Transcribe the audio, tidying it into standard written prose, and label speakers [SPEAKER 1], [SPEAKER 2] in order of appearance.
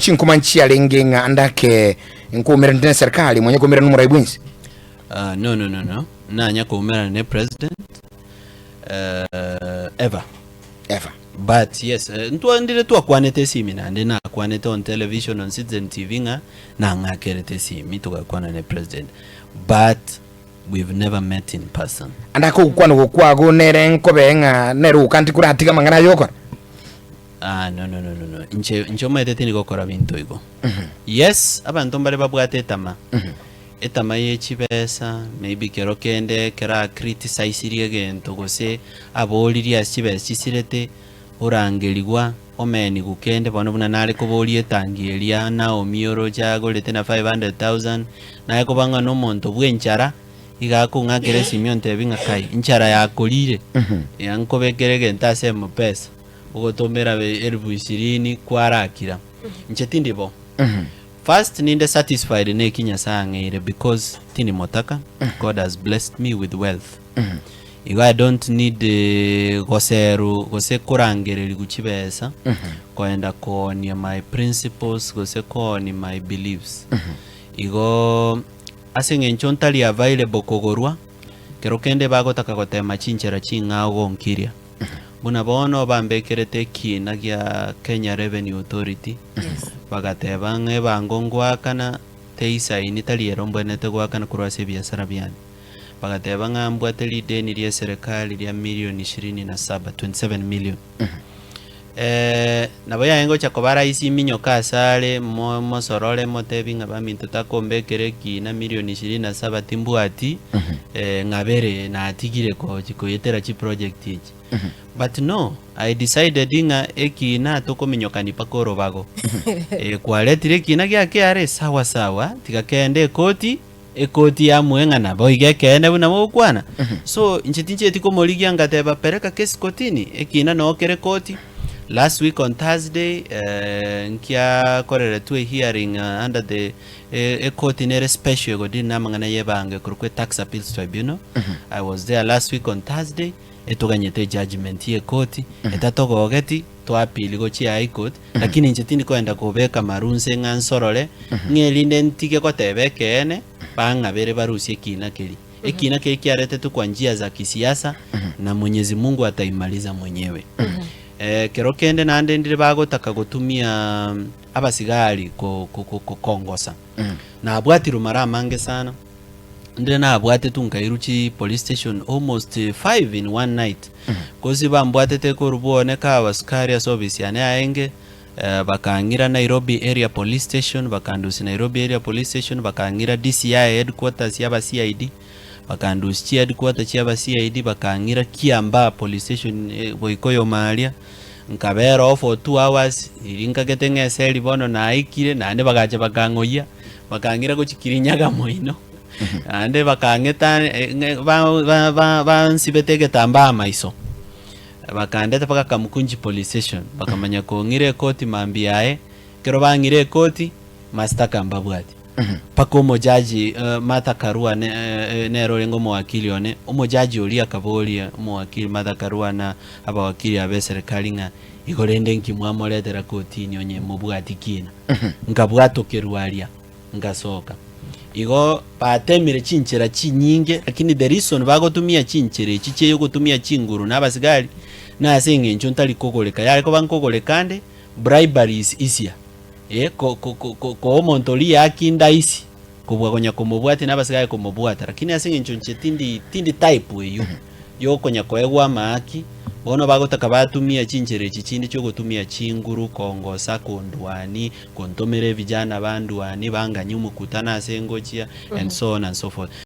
[SPEAKER 1] chinkumanchi alengenga andake nkumira ndine serikali mwenye kumira numura ibwinsi.
[SPEAKER 2] No. Nanya kumira ne president ever. But yes, ndire tu akwanete simi na ndina akwanete on television on Citizen TV nga na ngakerete simi tukakwana ne president. But we've never met in person.
[SPEAKER 1] Andako ukwano kwago nere nkobenga neru kanti kuratika mangana yoko.
[SPEAKER 2] No. Nchoma etete niko kora bintu iko. Yes, abantu mbale babwate etama. Etama yechibesa, maybe kero kende kera criticize iriye gento gose aboliri achibesa chisirete urangeligwa omeni gukende bano buna nale kobolie tangilia na omioro jago lete na 500,000 na yakobanga no monto bwenchara igako ngakere Simeon tebinga kai nchara yakolire yankobekerege ntase mu pesa ugotomera be 2020 kwarakira ncheti bo. First ninde satisfied ne kinya sangere because tini motaka God has blessed me with wealth. If I don't need gose kurangere guchibesa koenda konia my principles gose koni my beliefs. Igo asenge nchontali available kogorwa kero kende bagotaka gotema chinchera chingago nkiria. Buna bono bambekerete kina gya Kenya Revenue Authority. Bagateba ng'ebangongwa kana teisa initali erombwenete gwakana kurwase biashara byane. Bagateba ng'ambwateli deni lya serikali lya milioni 27 million. Nabo yaengo chakobara isi minyo kasale mosorole motebi ngabamintu takombekere kina milioni 27 timbwati ngabere na atigire ko chikoyetera chi project iki. But no, I decided inga ekina tokominyokani pakoro bago. Kwaletire kina gya KRA sawa tikakende ekoti ya mwenga na boige kende buna mukwana. So nchitinche tikomoligia ngateba pereka kesi kotini ekina no kere koti. Last week on Thursday, nkia korere tu hearing under the court in a special godina mangana yebange kurukwe tax appeals tribunal. I was there last week on Thursday. Etoganyete judgment ye court etatogogeti to appeal go chi high court lakini nchetini koenda kobeka marunse ngansorole ngelinde ntike kotebeke ene banga bere barusie kina keli ekina keki kiarete tu kwa njia za kisiasa na Mwenyezi Mungu ataimaliza mwenyewe. Kero kende nande ndire bagotaka gutumia abasigari kongosa na abwati rumara mange sana ndire na abwate tunkairuchi police station almost 5 in one night kozi bambwate te korubone ka abasikari service yane aenge bakangira Nairobi area police station bakandusi Nairobi area police station bakangira DCI headquarters yaba CID bakandusi headquarters yaba CID bakangira Kiamba police station boikoyo malia nkabero for 2 hours iringa getenge seli bono na ikire nande bagaje bakangoya bakangira ko chikirinyaga moino ande bakangeta ba nsibetege tamba maiso bakandeta paka Kamukunji police station bakamanya ko ngire koti mambiae kero bangire koti mastaka mbabwati pako mojaji Martha Karua nero lengo mwakili one umojaji oli akabolia mwakili Martha Karua na aba wakili abe serikali nga igorende nkimwamoletera koti ni onye mubwati kina ngabwato kerwalia ngasoka igo patemire chinchera chinyinge lakini the reason bagotumia chinchere chiche yo gutumia chinguru nabasigari na asenge nchontali kogoleka yale ko bankogolekande bribery is easier ko montoli yakinda isi kubwa konya komobwate nabasigari komobwata lakini asenge nchonche tindi type we yo konya koegwa maaki bono bagotaka batumia chinchere chichindi cyo gutumia chinguru kongosa kondwani kontomere vijana bandwani banganyumu kutana asengochia and so on and so forth.